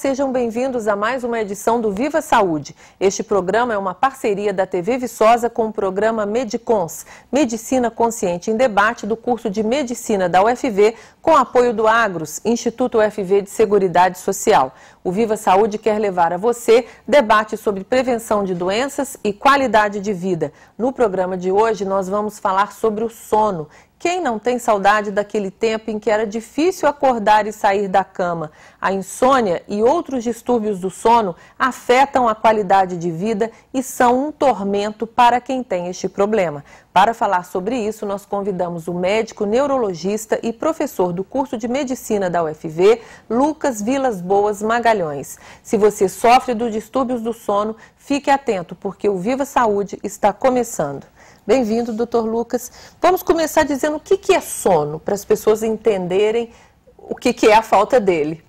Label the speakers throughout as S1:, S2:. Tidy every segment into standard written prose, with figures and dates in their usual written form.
S1: sejam bem-vindos a mais uma edição do Viva Saúde. Este programa é uma parceria da TV Viçosa com o programa Medicons, Medicina Consciente em Debate, do curso de Medicina da UFV, com apoio do Agros, Instituto UFV de Seguridade Social. O Viva Saúde quer levar a você debate sobre prevenção de doenças e qualidade de vida. No programa de hoje, nós vamos falar sobre o sono. Quem não tem saudade daquele tempo em que era difícil acordar e sair da cama? A insônia e outros distúrbios do sono afetam a qualidade de vida e são um tormento para quem tem este problema. Para falar sobre isso, nós convidamos o médico neurologista e professor do curso de Medicina da UFV, Lucas Vilas Boas Magalhães. Se você sofre dos distúrbios do sono, fique atento, porque o Viva Saúde está começando. Bem-vindo, doutor Lucas. Vamos começar dizendo o que é sono, para as pessoas entenderem o que é a falta dele.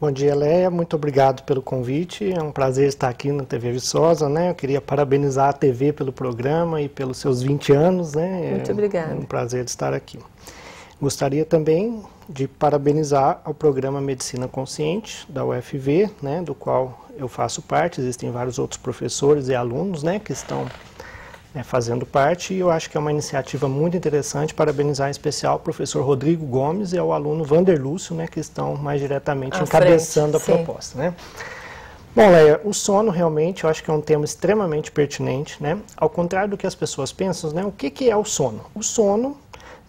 S2: Bom dia, Léa. Muito obrigado pelo convite. É um prazer estar aqui na TV Viçosa, né? Eu queria parabenizar a TV pelo programa e pelos seus 20 anos, né?
S1: Muito obrigada.
S2: É um prazer de estar aqui. Gostaria também de parabenizar ao programa Medicina Consciente da UFV, né? Do qual eu faço parte. Existem vários outros professores e alunos, né? Que estão fazendo parte, e eu acho que é uma iniciativa muito interessante. Parabenizar em especial o professor Rodrigo Gomes e ao aluno Vander Lúcio, né, que estão mais diretamente encabeçando a proposta, né? Bom, Léa, o sono realmente eu acho que é um tema extremamente pertinente, né? Ao contrário do que as pessoas pensam, né? O que é o sono? O sono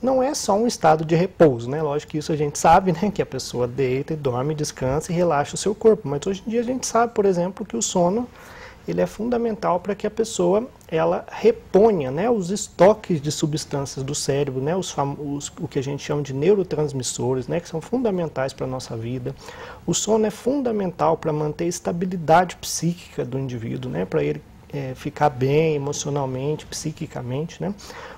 S2: não é só um estado de repouso, né? Lógico que isso a gente sabe, né? Que a pessoa deita e dorme, descansa e relaxa o seu corpo, mas hoje em dia a gente sabe, por exemplo, que o sono ele é fundamental para que a pessoa ela reponha, né, os estoques de substâncias do cérebro, né, o que a gente chama de neurotransmissores, né, que são fundamentais para a nossa vida. O sono é fundamental para manter a estabilidade psíquica do indivíduo, né, para ele ficar bem emocionalmente, psiquicamente, né.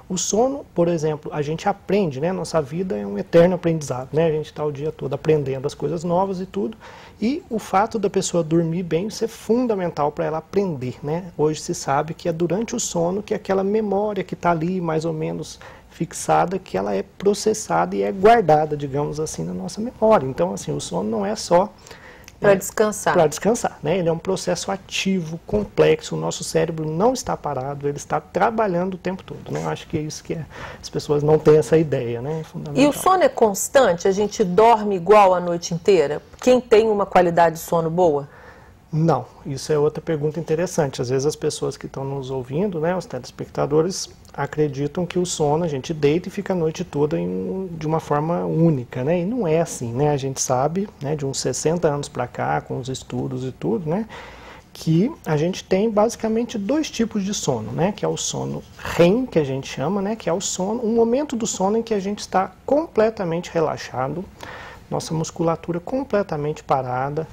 S2: O sono, por exemplo, a gente aprende, né, nossa vida é um eterno aprendizado, né, a gente está o dia todo aprendendo as coisas novas e tudo, e o fato da pessoa dormir bem, isso é fundamental para ela aprender, né. Hoje se sabe que é durante o sono que aquela memória que está ali mais ou menos fixada, que ela é processada e é guardada, digamos assim, na nossa memória. Então, assim, o sono não é só
S1: para descansar.
S2: Para descansar, né? Ele é um processo ativo, complexo, o nosso cérebro não está parado, ele está trabalhando o tempo todo, né? Eu acho que é isso que as pessoas não têm essa ideia, né? É fundamental.
S1: E o sono é constante? A gente dorme igual a noite inteira? Quem tem uma qualidade de sono boa?
S2: Não, isso é outra pergunta interessante. Às vezes as pessoas que estão nos ouvindo, né, os telespectadores, acreditam que o sono a gente deita e fica a noite toda de uma forma única, né? E não é assim, né? A gente sabe, né, de uns 60 anos para cá, com os estudos e tudo, né, que a gente tem basicamente dois tipos de sono, né? Que é o sono REM, que a gente chama, né? Que é o sono, um momento do sono em que a gente está completamente relaxado, nossa musculatura completamente parada,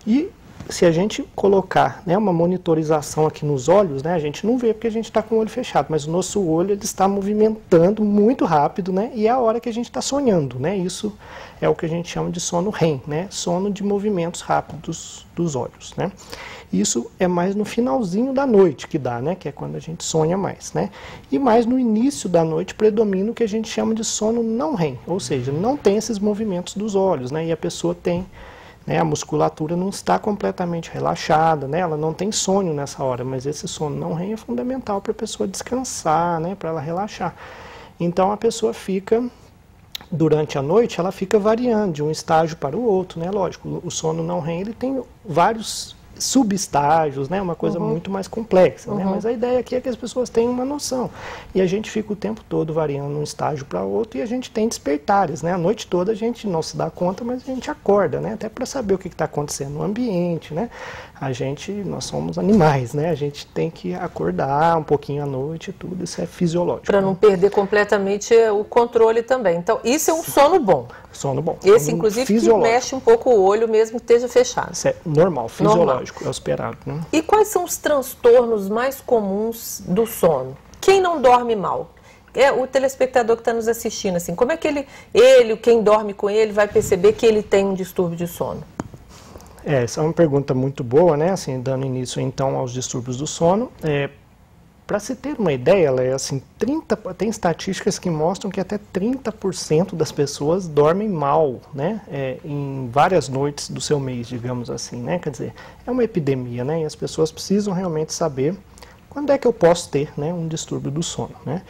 S2: e se a gente colocar, né, uma monitorização aqui nos olhos, né, a gente não vê porque a gente está com o olho fechado, mas o nosso olho ele está movimentando muito rápido, né, e é a hora que a gente está sonhando, né, isso é o que a gente chama de sono REM, né, sono de movimentos rápidos dos olhos, né. Isso é mais no finalzinho da noite que dá, né, que é quando a gente sonha mais, né, e mais no início da noite predomina o que a gente chama de sono não REM, ou seja, não tem esses movimentos dos olhos, né, e a pessoa tem, né, a musculatura não está completamente relaxada, né, ela não tem sono nessa hora, mas esse sono não REM é fundamental para a pessoa descansar, né, para ela relaxar. Então a pessoa fica, durante a noite, ela fica variando de um estágio para o outro, né, lógico, o sono não REM ele tem vários subestágios, né, uma coisa muito mais complexa, né, mas a ideia aqui é que as pessoas tenham uma noção, e a gente fica o tempo todo variando de um estágio para outro, e a gente tem despertares, né, a noite toda a gente não se dá conta, mas a gente acorda, né, até para saber o que está acontecendo no ambiente, né, nós somos animais, né, a gente tem que acordar um pouquinho à noite e tudo, isso é fisiológico.
S1: Para não perder completamente o controle também, então isso é um sono bom.
S2: Sono bom.
S1: Esse, inclusive, que mexe um pouco o olho mesmo que esteja fechado.
S2: Isso é normal, fisiológico, é o esperado, né?
S1: E quais são os transtornos mais comuns do sono? Quem não dorme mal? O telespectador que está nos assistindo, assim, como é que quem dorme com ele, vai perceber que ele tem um distúrbio de sono?
S2: Essa é uma pergunta muito boa, né? Assim, dando início então aos distúrbios do sono. Para se ter uma ideia, ela é assim, tem estatísticas que mostram que até 30% das pessoas dormem mal, né, em várias noites do seu mês, digamos assim, né, quer dizer, é uma epidemia, né, e as pessoas precisam realmente saber quando é que eu posso ter, né, um distúrbio do sono, né.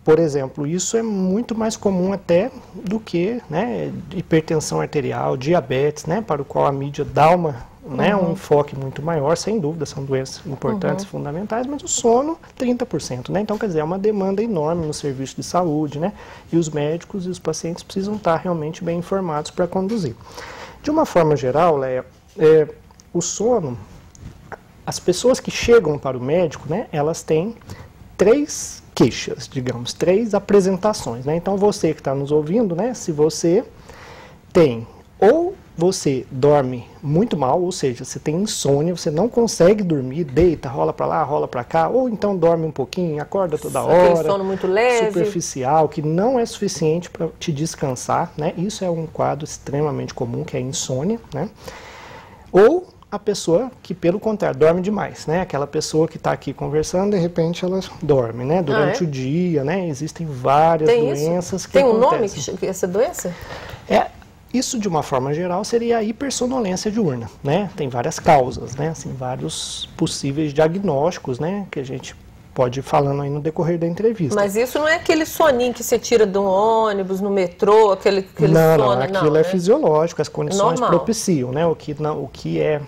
S2: Por exemplo, isso é muito mais comum até do que, né, hipertensão arterial, diabetes, né, para o qual a mídia dá um enfoque muito maior, sem dúvida, são doenças importantes, fundamentais, mas o sono, 30%, né? Então, quer dizer, é uma demanda enorme no serviço de saúde, né? E os médicos e os pacientes precisam estar realmente bem informados para conduzir. De uma forma geral, Léa, o sono, as pessoas que chegam para o médico, né, elas têm 3 queixas, digamos, 3 apresentações, né? Então, você que está nos ouvindo, né, se você tem ou você dorme muito mal, ou seja, você tem insônia, você não consegue dormir, deita, rola para lá, rola para cá, ou então dorme um pouquinho, acorda toda hora,
S1: aquele sono muito leve,
S2: superficial, que não é suficiente para te descansar, né? Isso é um quadro extremamente comum, que é a insônia, né? Ou a pessoa que, pelo contrário, dorme demais, né? Aquela pessoa que está aqui conversando, de repente ela dorme, né? Durante o dia, né? Existem várias doenças que
S1: acontecem.
S2: Tem um
S1: nome essa doença?
S2: Isso, de uma forma geral, seria a hipersonolência diurna, né? Tem várias causas, né? Assim, vários possíveis diagnósticos, né? Que a gente pode ir falando aí no decorrer da entrevista.
S1: Mas isso não é aquele soninho que você tira de um ônibus, no metrô, aquele sono,
S2: não, aquilo é fisiológico, as condições
S1: normal.
S2: propiciam, né? O que é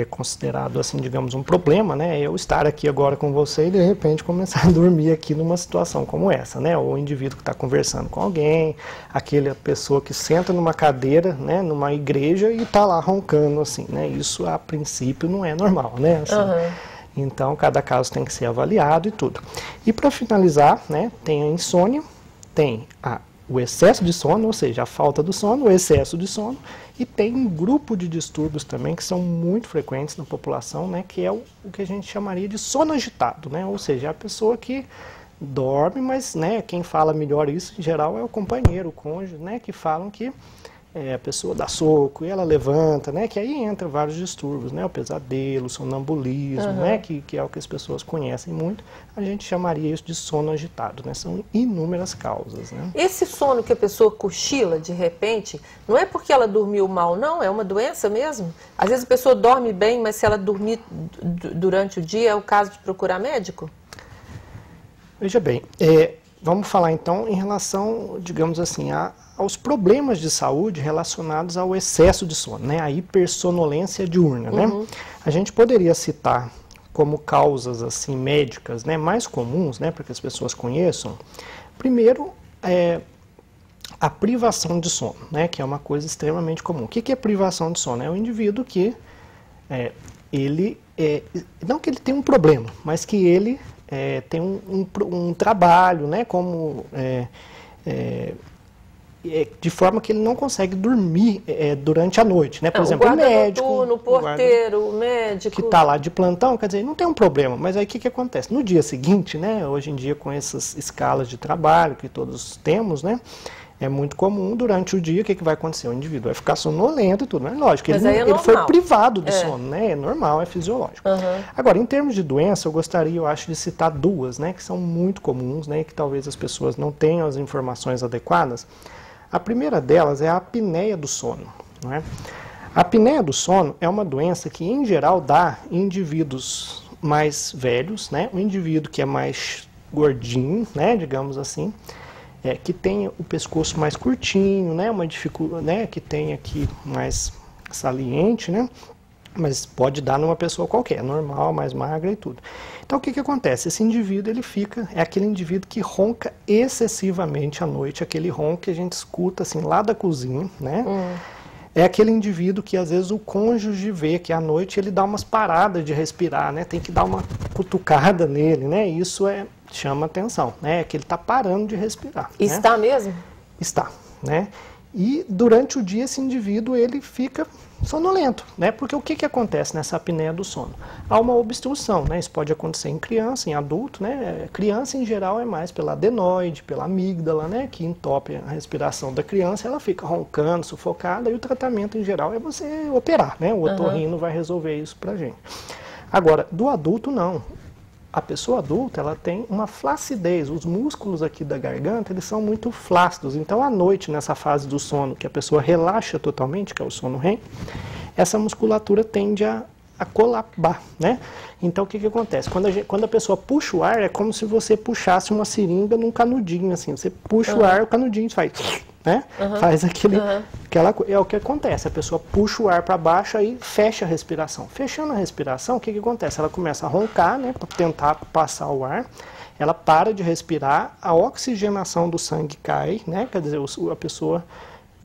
S2: considerado, assim, digamos, um problema, né? Eu estar aqui agora com você e de repente começar a dormir aqui numa situação como essa, né? Ou o indivíduo que está conversando com alguém, aquela pessoa que senta numa cadeira, né? Numa igreja e está lá roncando, assim, né? Isso a princípio não é normal, né? Assim, então cada caso tem que ser avaliado e tudo. E para finalizar, né? Tem a insônia, tem o excesso de sono, ou seja, a falta do sono, o excesso de sono, e tem um grupo de distúrbios também que são muito frequentes na população, né, que é o que a gente chamaria de sono agitado, né, ou seja, a pessoa que dorme, mas, né, quem fala melhor isso em geral é o companheiro, o cônjuge, né, que falam que a pessoa dá soco e ela levanta, né, que aí entra vários distúrbios, né, o pesadelo, o sonambulismo, né, que é o que as pessoas conhecem muito, a gente chamaria isso de sono agitado, né, são inúmeras causas, né.
S1: Esse sono que a pessoa cochila de repente, não é porque ela dormiu mal, não, é uma doença mesmo? Às vezes a pessoa dorme bem, mas se ela dormir durante o dia, é o caso de procurar médico?
S2: Veja bem, vamos falar então em relação, digamos assim, aos problemas de saúde relacionados ao excesso de sono, né, a hipersonolência diurna, né. A gente poderia citar como causas assim médicas, né, mais comuns, né, para que as pessoas conheçam. Primeiro, a privação de sono, né, que é uma coisa extremamente comum. O que é privação de sono? É o indivíduo que não que ele tenha um problema, mas que ele tem um trabalho, né, como de forma que ele não consegue dormir durante a noite, né? Por exemplo, o médico,
S1: noturno, o porteiro, o médico
S2: que está lá de plantão, quer dizer, não tem um problema, mas aí o que acontece? No dia seguinte, né, hoje em dia com essas escalas de trabalho que todos temos, né, é muito comum, durante o dia, o que vai acontecer? O indivíduo vai ficar sonolento e tudo, mas lógico, ele foi privado do sono, né? É normal, é fisiológico. Agora, em termos de doença, eu gostaria, eu acho, de citar 2, né, que são muito comuns, né, que talvez as pessoas não tenham as informações adequadas. A primeira delas é a apneia do sono, não é? A apneia do sono é uma doença que, em geral, dá em indivíduos mais velhos, né? Um indivíduo que é mais gordinho, né, digamos assim, que tem o pescoço mais curtinho, né, uma dificuldade, né, que tem aqui mais saliente, né, mas pode dar numa pessoa qualquer, normal, mais magra e tudo. Então o que acontece? Esse indivíduo, é aquele indivíduo que ronca excessivamente à noite, aquele ronco que a gente escuta assim lá da cozinha, né? É aquele indivíduo que às vezes o cônjuge vê que à noite ele dá umas paradas de respirar, né? Tem que dar uma cutucada nele, né? Isso chama atenção, né? É que ele está parando de respirar.
S1: Está mesmo?
S2: Está, né? E durante o dia esse indivíduo ele fica sonolento, né? Porque o que acontece nessa apneia do sono? Há uma obstrução, né? Isso pode acontecer em criança, em adulto, né? Criança em geral é mais pela adenoide, pela amígdala, né? Que entope a respiração da criança, ela fica roncando, sufocada, e o tratamento em geral é você operar, né? O otorrino vai resolver isso pra gente. Agora, do adulto, não. A pessoa adulta, ela tem uma flacidez, os músculos aqui da garganta, eles são muito flácidos. Então, à noite, nessa fase do sono, que a pessoa relaxa totalmente, que é o sono REM, essa musculatura tende a colabar, né? Então, o que acontece? Quando a pessoa puxa o ar, é como se você puxasse uma seringa num canudinho, assim. Você puxa o ar, o canudinho faz, né? Faz aquela coisa. É o que acontece. A pessoa puxa o ar para baixo, aí fecha a respiração. Fechando a respiração, o que acontece? Ela começa a roncar, né? Para tentar passar o ar. Ela para de respirar, a oxigenação do sangue cai, né? Quer dizer, a pessoa